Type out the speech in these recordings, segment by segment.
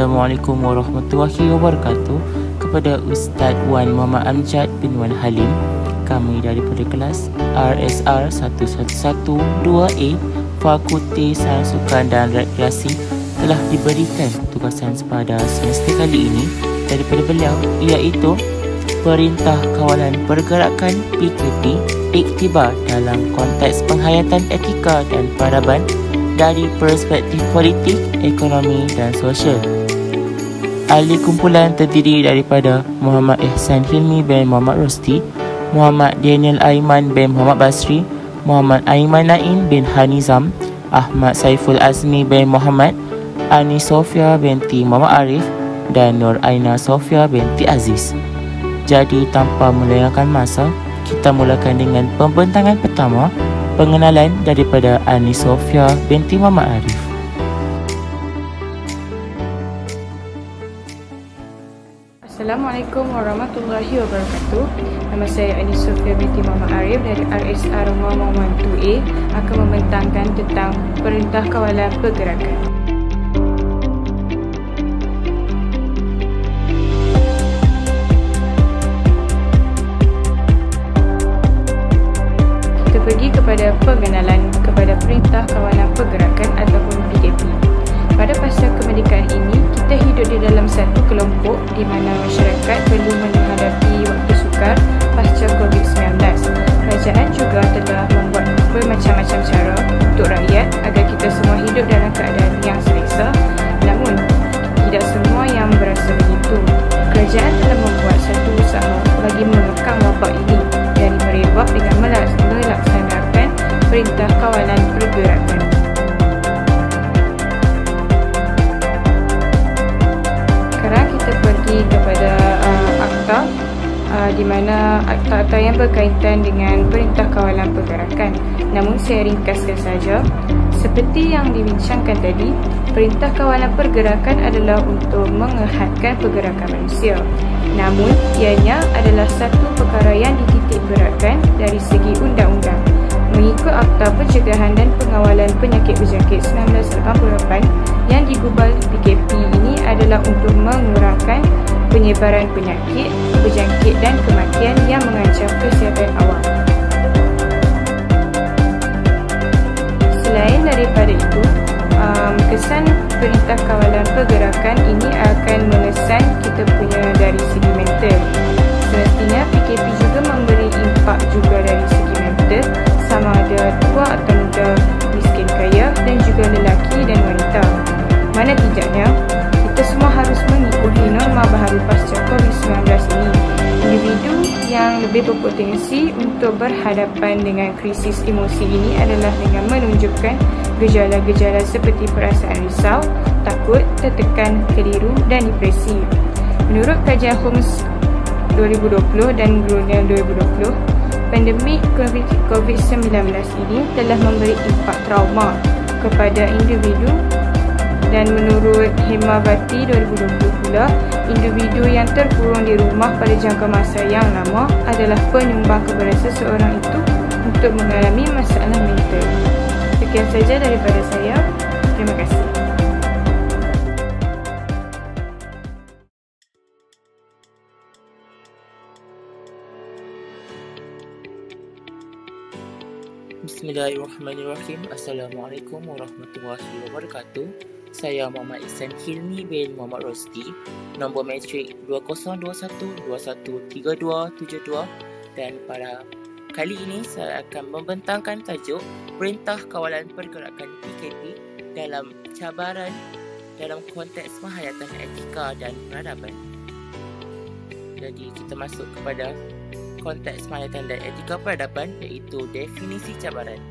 Assalamualaikum warahmatullahi wabarakatuh. Kepada Ustaz Wan Muhammad Amjad bin Wan Halim, kami daripada kelas RSR 1112A Fakulti Sains Sukan dan Rekreasi telah diberikan tugasan pada semester kali ini daripada beliau, iaitu Perintah Kawalan Pergerakan PKP iktibar dalam konteks penghayatan etika dan peradaban dari perspektif politik, ekonomi dan sosial. Ahli kumpulan terdiri daripada Muhammad Ihsan Hilmi bin Muhammad Rosti, Muhammad Daniel Aiman bin Muhammad Basri, Muhammad Aiman Naim bin Hanizam, Ahmad Saiful Azmi bin Muhammad, Ani Sofia binti Muhammad Arif dan Nur Aina Sofia binti Aziz. Jadi tanpa melengahkan masa, kita mulakan dengan pembentangan pertama, pengenalan daripada Ani Sofia binti Muhammad Arif. Assalamualaikum warahmatullahi wabarakatuh. Nama saya Ani Sofia binti Muhammad Arif dari RSR 1112A akan membentangkan tentang Perintah Kawalan Pergerakan. Kita pergi kepada pengenalan kepada Perintah Kawalan Pergerakan ataupun PKP. Pada fasa kemerdekaan ini, kita hidup di dalam satu kelompok di mana masyarakat perlu menghadapi waktu sukar pasca COVID-19. Kerajaan juga telah membuat bermacam-macam cara untuk rakyat agar kita semua hidup dalam keadaan yang selesa. Namun, tidak semua yang berasa begitu. Kerajaan telah membuat satu usaha bagi mengekang wabak ini dari merebak dengan melaksanakan Perintah Kawalan Pergerakan. Sekarang kita pergi kepada akta di mana akta-akta yang berkaitan dengan Perintah Kawalan Pergerakan. Namun saya ringkaskan saja. Seperti yang dibincangkan tadi, Perintah Kawalan Pergerakan adalah untuk mengehatkan pergerakan manusia. Namun, ianya adalah satu perkara yang dititikberatkan dari segi undang-undang. Mengikut Akta Pencegahan dan Pengawalan Penyakit Berjangkit 1988 yang digubal PKP ini adalah untuk mengurangkan penyebaran penyakit berjangkit dan kematian yang mengancam kesihatan awam. Selain daripada itu, kesan Perintah Kawalan Pergerakan ini akan mengesan kita punya dari segi mental. Semestinya PKP juga memberi impak juga dari segi mental, sama ada tua atau muda, miskin kaya dan juga lelaki dan wanita. Mana tidaknya, kita semua harus mengikuti norma baharu pasca COVID-19 ini. Individu yang lebih berpotensi untuk berhadapan dengan krisis emosi ini adalah dengan menunjukkan gejala-gejala seperti perasaan risau, takut, tertekan, keliru dan depresi. Menurut kajian Holmes 2020 dan Brunel 2020, pandemik COVID-19 ini telah memberi impak trauma kepada individu, dan menurut Hemavati 2020 pula, individu yang terkurung di rumah pada jangka masa yang lama adalah penyumbang kepada seseorang itu untuk mengalami masalah mental. Sekian saja daripada saya. Terima kasih. Bismillahirrahmanirrahim. Assalamualaikum warahmatullahi wabarakatuh. Saya Muhammad Ihsan Hilmi bin Muhammad Rosti, nombor matrik 2021213272, dan pada kali ini saya akan membentangkan tajuk Perintah Kawalan Pergerakan PKP dalam cabaran dalam konteks penghayatan etika dan peradaban. Jadi kita masuk kepada konteks penghayatan dan etika peradaban, iaitu definisi cabaran.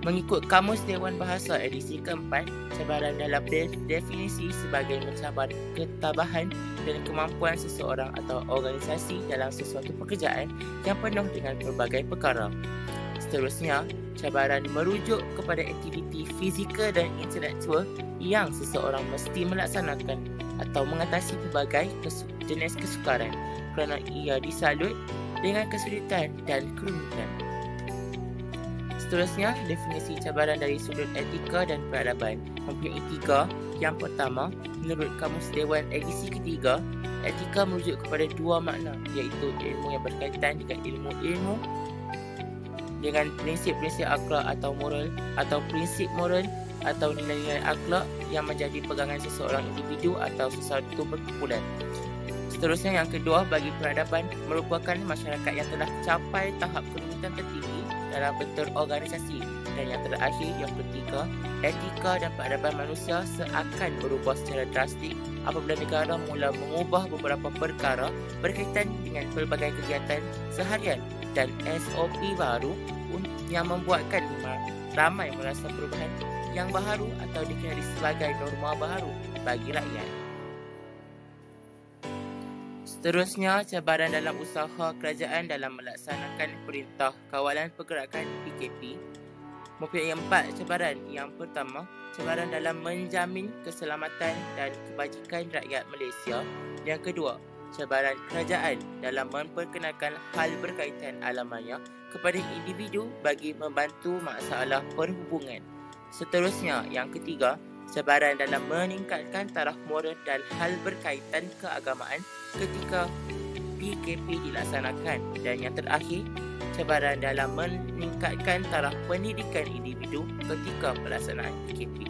Mengikut Kamus Dewan Bahasa edisi keempat, cabaran dalam definisi sebagai mencabar ketabahan dan kemampuan seseorang atau organisasi dalam sesuatu pekerjaan yang penuh dengan pelbagai perkara. Seterusnya, cabaran merujuk kepada aktiviti fizikal dan intelektual yang seseorang mesti melaksanakan atau mengatasi pelbagai jenis kesukaran kerana ia disalut dengan kesulitan dan kerumitan. Seterusnya, definisi cabaran dari sudut etika dan peradaban mempunyai tiga, Yang pertama, menurut Kamus Dewan edisi ketiga, etika merujuk kepada dua makna, iaitu ilmu yang berkaitan dengan ilmu-ilmu dengan prinsip-prinsip akhlak atau moral, atau prinsip moral atau nilai-nilai akhlak yang menjadi pegangan seseorang individu atau sesuatu perkumpulan. Seterusnya, yang kedua, bagi peradaban merupakan masyarakat yang telah capai tahap kerumitan tertinggi dalam bentuk organisasi. Dan yang terakhir, yang ketiga, etika dan peradaban manusia seakan berubah secara drastik apabila negara mula mengubah beberapa perkara berkaitan dengan pelbagai kegiatan seharian dan SOP baru yang membuatkan ramai merasa perubahan yang baharu atau dikenali sebagai norma baharu bagi rakyat. Seterusnya, cabaran dalam usaha kerajaan dalam melaksanakan Perintah Kawalan Pergerakan PKP mempunyai 4 cabaran. Yang pertama, cabaran dalam menjamin keselamatan dan kebajikan rakyat Malaysia. Yang kedua, cabaran kerajaan dalam memperkenalkan hal berkaitan alam maya kepada individu bagi membantu masalah perhubungan. Seterusnya, yang ketiga, cabaran dalam meningkatkan taraf moral dan hal berkaitan keagamaan ketika PKP dilaksanakan. Dan yang terakhir, cabaran dalam meningkatkan taraf pendidikan individu ketika pelaksanaan PKP.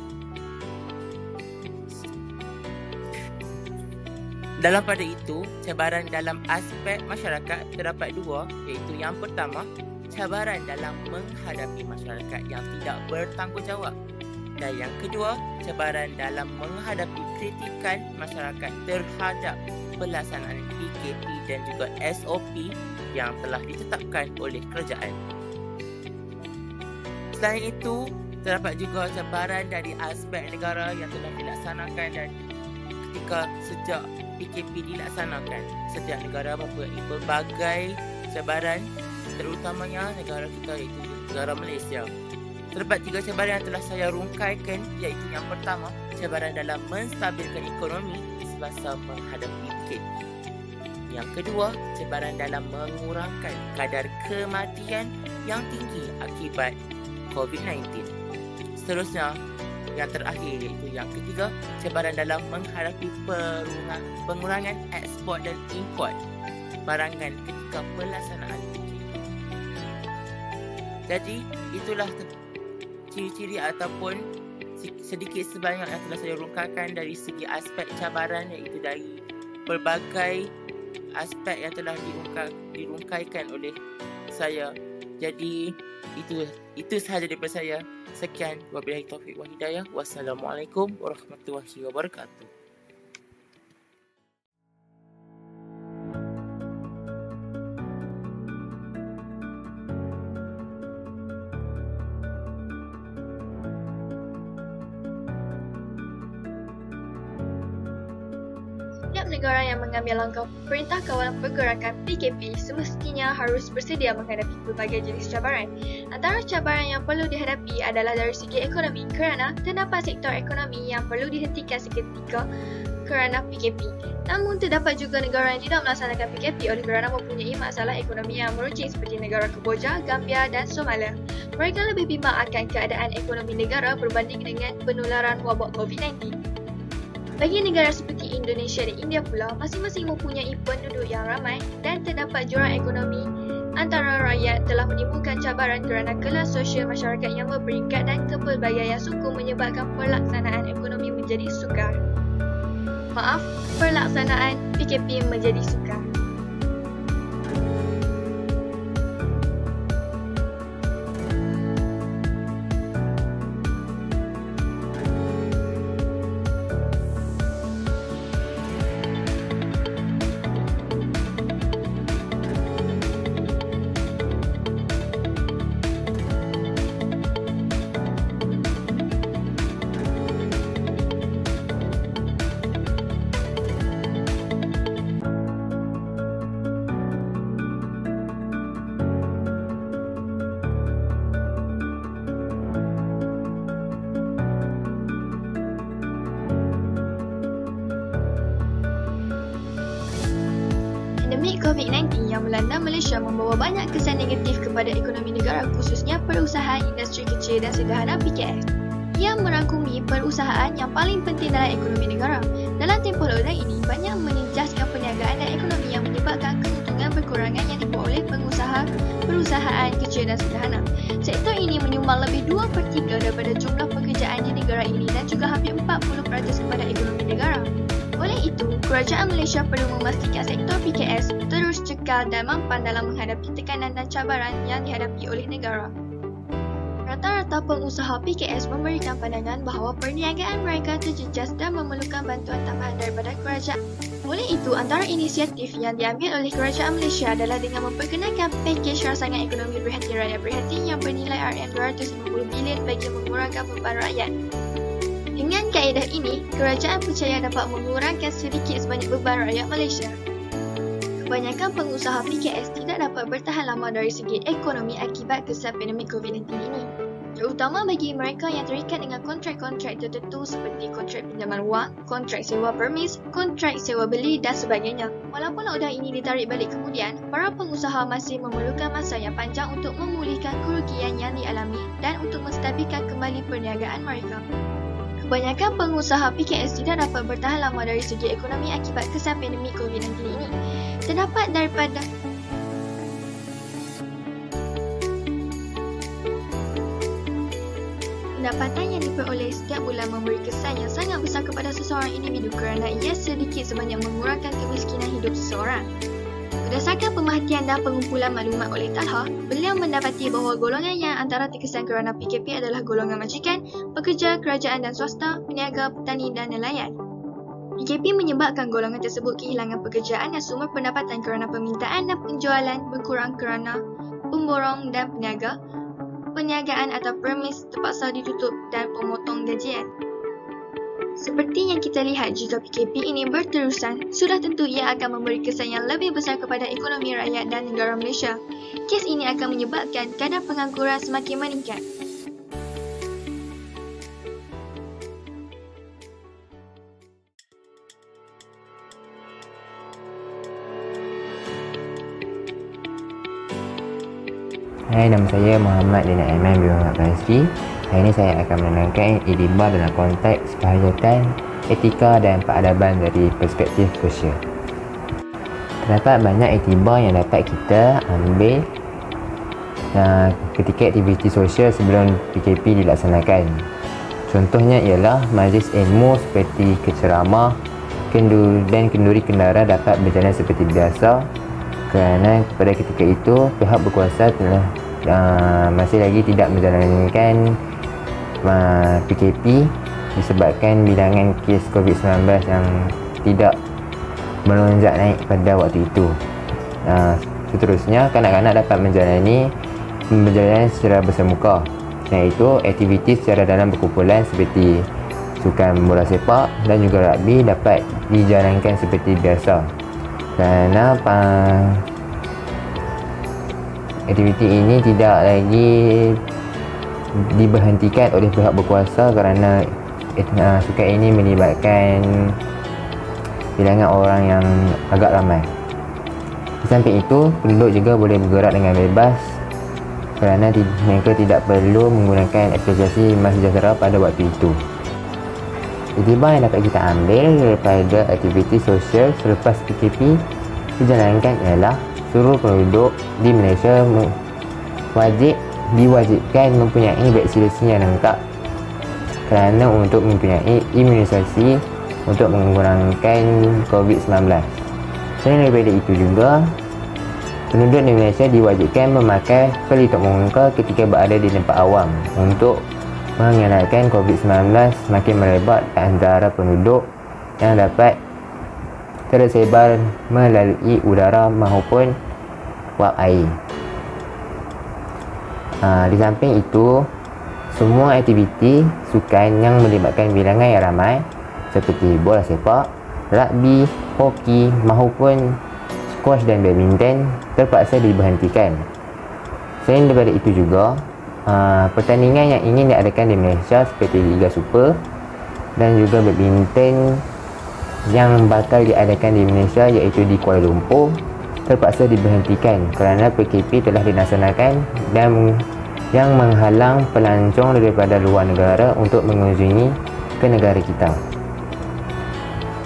Dalam pada itu, cabaran dalam aspek masyarakat terdapat dua, iaitu yang pertama, cabaran dalam menghadapi masyarakat yang tidak bertanggungjawab. Dan yang kedua, cabaran dalam menghadapi kritikan masyarakat terhadap pelaksanaan PKP dan juga SOP yang telah ditetapkan oleh kerajaan. Selain itu, terdapat juga cabaran dari aspek negara yang telah dilaksanakan dan ketika sejak PKP dilaksanakan. Setiap negara mempunyai pelbagai cabaran, terutamanya negara kita iaitu negara Malaysia. Terdapat 3 cabaran yang telah saya rungkaikan, iaitu yang pertama, cabaran dalam menstabilkan ekonomi semasa menghadapi PKP. Yang kedua, cabaran dalam mengurangkan kadar kematian yang tinggi akibat COVID-19. Seterusnya, yang terakhir iaitu yang ketiga, cabaran dalam menghadapi pengurangan ekspor dan import barangan ketika pelaksanaan PKP. Jadi, itulah ciri-ciri ataupun sedikit sebanyak yang telah saya rungkaikan dari segi aspek cabaran, iaitu dari pelbagai aspek yang telah dirungkaikan oleh saya. Jadi itu sahaja daripada saya. Sekian, wabillahi taufiq wal hidayah. Wassalamualaikum warahmatullahi wabarakatuh. Setiap negara yang mengambil langkah Perintah Kawalan Pergerakan PKP semestinya harus bersedia menghadapi pelbagai jenis cabaran. Antara cabaran yang perlu dihadapi adalah dari segi ekonomi, kerana terdapat sektor ekonomi yang perlu dihentikan seketika kerana PKP. Namun terdapat juga negara yang tidak melaksanakan PKP oleh kerana mempunyai masalah ekonomi yang meruncing seperti negara Kemboja, Gambia dan Somalia. Mereka lebih bimbang akan keadaan ekonomi negara berbanding dengan penularan wabak COVID-19. Bagi negara seperti Indonesia dan India pula, masing-masing mempunyai penduduk yang ramai dan terdapat jurang ekonomi antara rakyat telah menimbulkan cabaran kerana kelas sosial masyarakat yang berperingkat dan kepelbagaian suku menyebabkan pelaksanaan ekonomi menjadi sukar. Pelaksanaan PKP menjadi sukar. Pandemik COVID-19 yang melanda Malaysia membawa banyak kesan negatif kepada ekonomi negara, khususnya perusahaan industri kecil dan sederhana PKS. Ia merangkumi perusahaan yang paling penting dalam ekonomi negara. Dalam tempoh lockdown ini, banyak menjejaskan perniagaan dan ekonomi yang menyebabkan keuntungan berkurangan yang diperoleh perusahaan kecil dan sederhana. Sektor ini menyumbang lebih 2/3 daripada jumlah pekerjaan di negara ini dan juga hampir 40% kepada ekonomi negara. Oleh itu, kerajaan Malaysia perlu memastikan sektor PKS terus kekal dan mampan dalam menghadapi tekanan dan cabaran yang dihadapi oleh negara. Rata-rata pengusaha PKS memberikan pandangan bahawa perniagaan mereka terjejas dan memerlukan bantuan tambahan daripada kerajaan. Oleh itu, antara inisiatif yang diambil oleh kerajaan Malaysia adalah dengan memperkenalkan pakej rangsangan ekonomi berhati rakyat berhati yang bernilai RM250 bilion bagi mengurangkan beban rakyat. Dengan kaedah ini, kerajaan percaya dapat mengurangkan sedikit sebanyak beban rakyat Malaysia. Kebanyakan pengusaha PKS tidak dapat bertahan lama dari segi ekonomi akibat kesan pandemik COVID-19 ini. Terutama bagi mereka yang terikat dengan kontrak-kontrak tertentu seperti kontrak pinjaman wang, kontrak sewa permis, kontrak sewa beli dan sebagainya. Walaupun lockdown ini ditarik balik kemudian, para pengusaha masih memerlukan masa yang panjang untuk memulihkan kerugian yang dialami dan untuk menstabilkan kembali perniagaan mereka. Kebanyakan pengusaha PKS tidak dapat bertahan lama dari segi ekonomi akibat kesan pandemik COVID-19 ini. Terdapat daripada pendapatan yang diperoleh setiap bulan memberi kesan yang sangat besar kepada seseorang individu kerana ia sedikit sebanyak mengurangkan kemiskinan hidup seseorang. Berdasarkan pemerhatian dan pengumpulan maklumat oleh Talha, beliau mendapati bahawa golongan yang antara terkesan kerana PKP adalah golongan majikan, pekerja, kerajaan dan swasta, peniaga, petani dan nelayan. PKP menyebabkan golongan tersebut kehilangan pekerjaan dan sumber pendapatan kerana permintaan dan penjualan berkurang kerana pemborong dan perniagaan atau permis terpaksa ditutup dan pemotong gajian. Seperti yang kita lihat, jika PKP ini berterusan, sudah tentu ia akan memberi kesan yang lebih besar kepada ekonomi rakyat dan negara Malaysia. Kes ini akan menyebabkan kadar pengangguran semakin meningkat. Hai, nama saya Muhammad Dina Aiman bin Muhammad Fazri. Hari ini saya akan menerangkan iktibar dalam konteks penghayatan etika dan peradaban dari perspektif sosial. Terdapat banyak iktibar yang dapat kita ambil ketika aktiviti sosial sebelum PKP dilaksanakan. Contohnya ialah majlis ilmu seperti keceramah dan kenduri kendara dapat berjalan seperti biasa kerana pada ketika itu pihak berkuasa telah masih lagi tidak menjalankan PKP disebabkan bilangan kes COVID-19 yang tidak melonjak naik pada waktu itu. Seterusnya, kanak-kanak dapat menjalani pembelajaran secara bersemuka, iaitu aktiviti secara dalam berkumpulan seperti sukan bola sepak dan juga rugby dapat dijalankan seperti biasa kerana aktiviti ini tidak lagi diberhentikan oleh pihak berkuasa kerana sukan ini melibatkan bilangan orang yang agak ramai. Di samping itu, penduduk juga boleh bergerak dengan bebas kerana mereka tidak perlu menggunakan aplikasi MySejahtera pada waktu itu. Iktibar yang dapat kita ambil daripada aktiviti sosial selepas PKP dijalankan ialah seluruh penduduk di Malaysia diwajibkan mempunyai vaksinasi yang lengkap kerana untuk mempunyai imunisasi untuk mengurangkan COVID-19. Selain daripada itu juga, penduduk di Malaysia diwajibkan memakai pelitup muka ketika berada di tempat awam untuk mengelakkan COVID-19 semakin merebak antara penduduk yang dapat tersebar melalui udara maupun wap air. Di samping itu, semua aktiviti sukan yang melibatkan bilangan yang ramai seperti bola sepak, rugby, hoki maupun squash dan badminton terpaksa diberhentikan. Selain daripada itu juga, pertandingan yang ingin diadakan di Malaysia seperti Liga Super dan juga badminton yang bakal diadakan di Malaysia iaitu di Kuala Lumpur terpaksa diberhentikan kerana PKP telah dilaksanakan dan yang menghalang pelancong daripada luar negara untuk mengunjungi ke negara kita.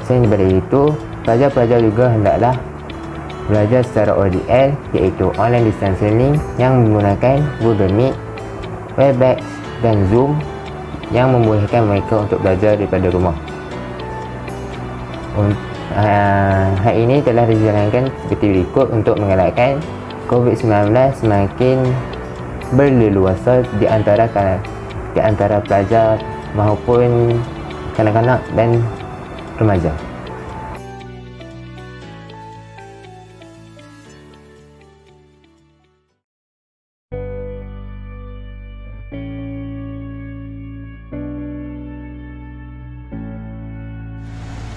Selain daripada itu, pelajar-pelajar juga hendaklah belajar secara ODL, iaitu online distance learning, yang menggunakan Google Meet, Webex dan Zoom yang membolehkan mereka untuk belajar daripada rumah. Hal ini telah dijalankan seperti berikut untuk mengelakkan COVID-19 semakin berleluasa di antara pelajar maupun kanak-kanak dan remaja.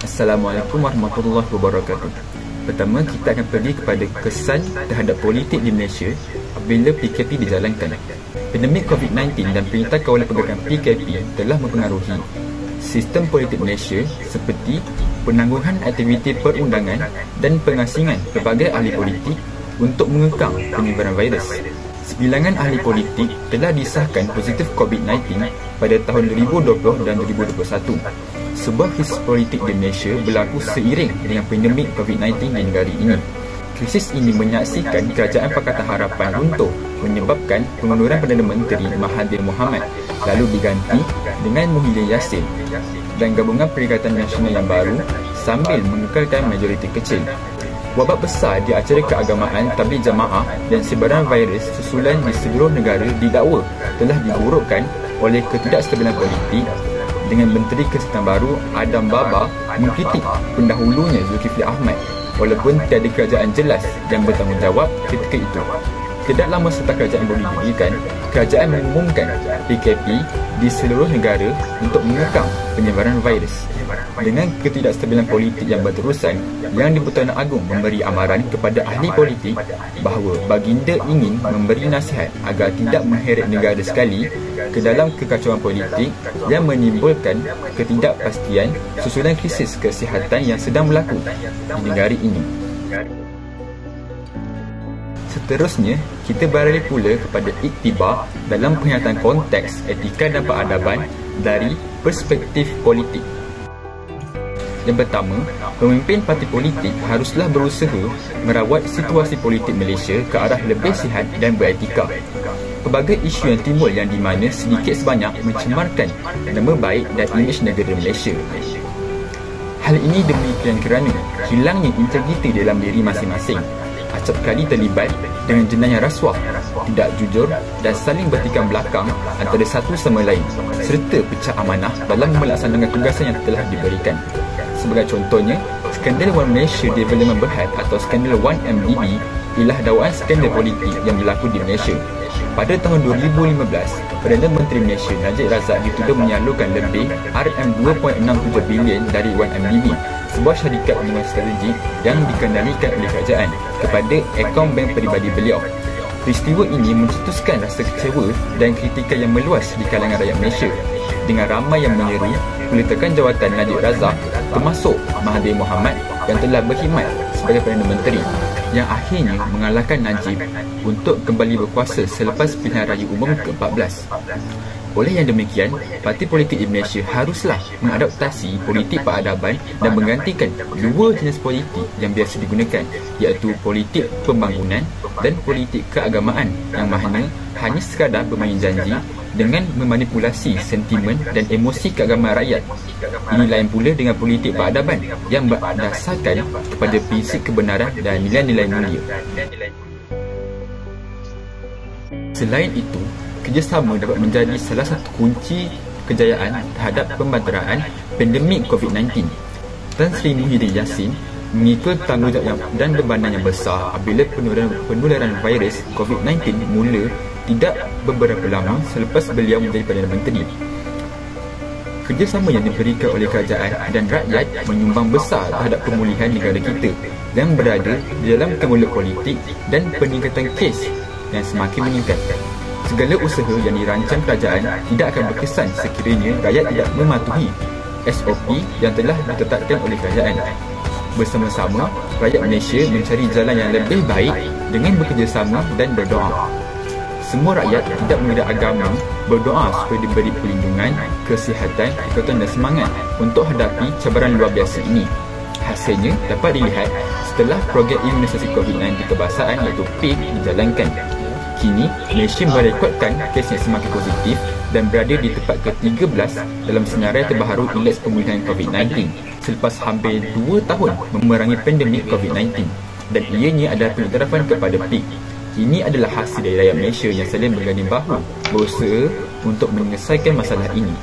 Assalamualaikum warahmatullahi wabarakatuh. Pertama, kita akan pergi kepada kesan terhadap politik di Malaysia apabila PKP dijalankan. Pandemik COVID-19 dan Perintah Kawalan Pergerakan PKP telah mempengaruhi sistem politik Malaysia seperti penangguhan aktiviti perundangan dan pengasingan pelbagai ahli politik untuk mengekang penyebaran virus. Sebilangan ahli politik telah disahkan positif COVID-19 pada tahun 2020 dan 2021. Sebuah krisis politik di Malaysia berlaku seiring dengan pandemik COVID-19 di negara ini. Krisis ini menyaksikan Kerajaan Pakatan Harapan untuk menyebabkan pengunduran Perdana Menteri Mahathir Mohamad lalu diganti dengan Muhyiddin Yassin dan Gabungan Perikatan Nasional yang baru sambil mengekalkan majoriti kecil. Wabak besar di acara keagamaan, tabligh jamaah dan sebaran virus susulan di seluruh negara didakwa telah diburukkan oleh ketidakstabilan politik, dengan Menteri Kesihatan baru Adam Baba mengkritik pendahulunya Zulkifli Ahmad walaupun tiada kerajaan jelas yang bertanggungjawab ketika itu. Tidak lama setelah kerajaan baru didirikan, kerajaan mengumumkan PKP di seluruh negara untuk mengekang penyebaran virus. Dengan ketidakstabilan politik yang berterusan, Yang di-Pertuan Agong memberi amaran kepada ahli politik bahawa baginda ingin memberi nasihat agar tidak mengheret negara sekali ke dalam kekacauan politik yang menimbulkan ketidakpastian susulan krisis kesihatan yang sedang berlaku di negara ini. Seterusnya, kita beralih pula kepada iktibar dalam penyataan konteks etika dan peradaban dari perspektif politik. Yang pertama, pemimpin parti politik haruslah berusaha merawat situasi politik Malaysia ke arah lebih sihat dan beretika. Pelbagai isu yang timbul yang di mana sedikit sebanyak mencemarkan nama baik dan imej negara Malaysia. Hal ini demikian kerana hilangnya integriti dalam diri masing-masing, acap kali terlibat dengan jenayah rasuah, tidak jujur dan saling bertikam belakang antara satu sama lain, serta pecah amanah dalam melaksanakan tugasan yang telah diberikan. Sebagai contohnya, skandal One Malaysia Development Berhad atau skandal 1MDB ialah dakwaan skandal politik yang berlaku di Malaysia. Pada tahun 2015, Perdana Menteri Malaysia Najib Razak dituduh menyalurkan lebih RM2.67 bilion dari 1MDB, sebuah syarikat hubungan strategik yang dikendalikan oleh kerajaan, kepada akaun bank peribadi beliau. Peristiwa ini mencetuskan rasa kecewa dan kritikan yang meluas di kalangan rakyat Malaysia, dengan ramai yang menyeru peletakan jawatan Najib Razak termasuk Mahathir Mohamad yang telah berkhidmat sebagai Perdana Menteri, yang akhirnya mengalahkan Najib untuk kembali berkuasa selepas pilihan raya umum ke-14. Oleh yang demikian, parti politik di Malaysia haruslah mengadaptasi politik peradaban dan menggantikan dua jenis politik yang biasa digunakan, iaitu politik pembangunan dan politik keagamaan, yang mana hanya sekadar bermain janji dengan memanipulasi sentimen dan emosi keagamaan rakyat. Ini lain pula dengan politik peradaban yang berdasarkan kepada prinsip kebenaran dan nilai-nilai mulia. Selain itu, kerjasama dapat menjadi salah satu kunci kejayaan terhadap pembantaraan pandemik COVID-19. Tan Sri Muhyiddin Yassin mengikut tanggungjawab dan bebanan yang besar apabila penularan virus COVID-19 mula tidak beberapa lama selepas beliau menjadi Perdana Menteri. Kerjasama yang diberikan oleh kerajaan dan rakyat menyumbang besar terhadap pemulihan negara kita yang berada di dalam kemulut politik dan peningkatan kes yang semakin meningkat. Segala usaha yang dirancang kerajaan tidak akan berkesan sekiranya rakyat tidak mematuhi SOP yang telah ditetapkan oleh kerajaan. Bersama-sama, rakyat Malaysia mencari jalan yang lebih baik dengan bekerjasama dan berdoa. semua rakyat tidak mengira agama berdoa supaya diberi perlindungan, kesihatan, kekuatan dan semangat untuk hadapi cabaran luar biasa ini. Hasilnya dapat dilihat setelah program imunisasi COVID-19 kebangsaan iaitu PIK dijalankan. Kini, Malaysia merekodkan kes yang semakin positif dan berada di tempat ke-13 dalam senarai terbaharu indeks pemulihan COVID-19 selepas hampir 2 tahun memerangi pandemik COVID-19, dan ianya adalah pengiktirafan kepada PIK. Ini adalah hasil dari rakyat Malaysia yang saling berganding bahu berusaha untuk menyelesaikan masalah ini.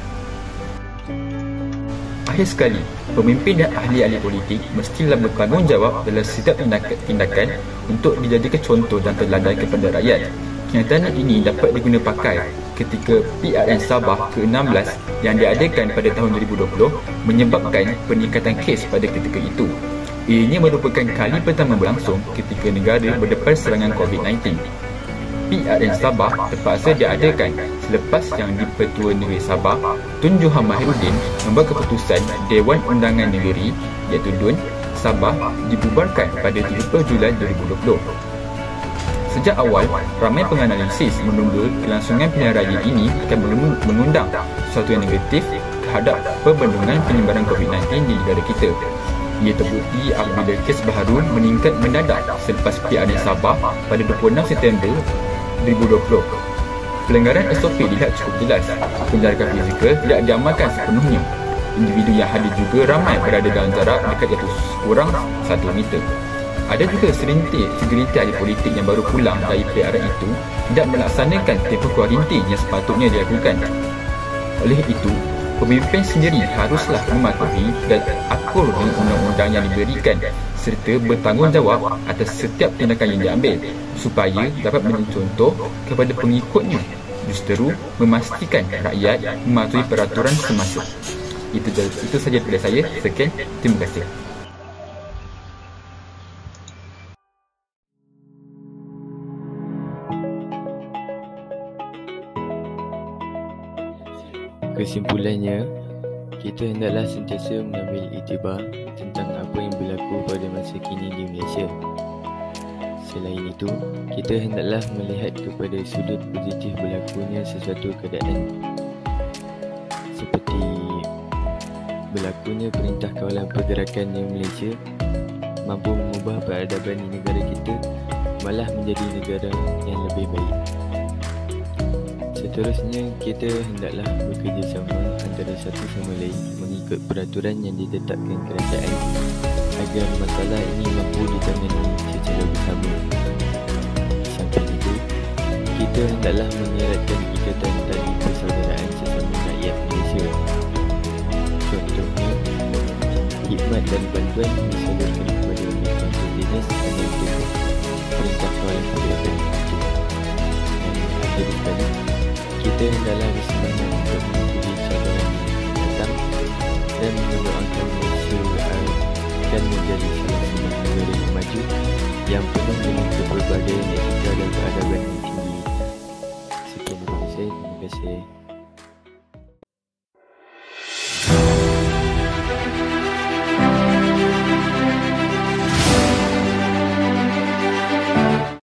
Akhir sekali, pemimpin dan ahli-ahli politik mestilah bertanggungjawab dalam setiap tindakan untuk dijadikan contoh dan teladan kepada rakyat. Kenyataan ini dapat diguna pakai ketika PRN Sabah ke-16 yang diadakan pada tahun 2020 menyebabkan peningkatan kes pada ketika itu. Ianya merupakan kali pertama berlangsung ketika negara berdepan serangan COVID-19. PRN Sabah terpaksa diadakan selepas yang di-Pertua Negeri Sabah, Tun Johan Mahiruddin membuat keputusan Dewan Undangan Negeri iaitu DUN Sabah dibubarkan pada 30 Julai 2020. Sejak awal, ramai penganalisis menduga kelangsungan pilihan raya ini akan mengundang sesuatu yang negatif terhadap perbendungan penyebaran COVID-19 di negara kita. Ia terbukti apabila kes baharu meningkat mendadak selepas PRN Sabah pada 26 September 2020. Pelanggaran SOP dilihat cukup jelas. Penjarakan fizikal tidak diamalkan sepenuhnya. Individu yang hadir juga ramai berada dalam jarak dekat iaitu kurang 1 meter. Ada juga segelintir ahli politik yang baru pulang dari PRN itu tidak melaksanakan tempoh kuarantin yang sepatutnya dilakukan. Oleh itu, pemimpin sendiri haruslah mematuhi dan akur dengan undang-undang yang diberikan serta bertanggungjawab atas setiap tindakan yang diambil supaya dapat menjadi contoh kepada pengikutnya, justeru memastikan rakyat mematuhi peraturan semasa. Itu saja daripada saya. Sekian, terima kasih. Kesimpulannya, kita hendaklah sentiasa mengambil iktibar tentang apa yang berlaku pada masa kini di Malaysia. Selain itu, kita hendaklah melihat kepada sudut positif berlakunya sesuatu keadaan seperti berlakunya Perintah Kawalan Pergerakan di Malaysia mampu mengubah peradaban di negara kita malah menjadi negara yang lebih baik. Seterusnya, kita hendaklah bekerjasama antara satu sama lain mengikut peraturan yang ditetapkan kerajaan agar masalah ini mampu ditangani secara bersama. Sampai itu, kita hendaklah menyeratkan ikatan tali persaudaraan sesama rakyat Malaysia. Contohnya, khidmat dan bantuan disalurkan kepada bantuan jenis dan untuk Perintah Kawalan Pergerakan itu. Dan akhir sekali, kita hendaklah bersemangat untuk mengikuti cabaran yang datang dan mendoakan Malaysia akan menjadi salah satu negara yang maju yang penuh dengan kepelbagaian etika dan peradaban yang tinggi. Sekian daripada saya. Terima kasih.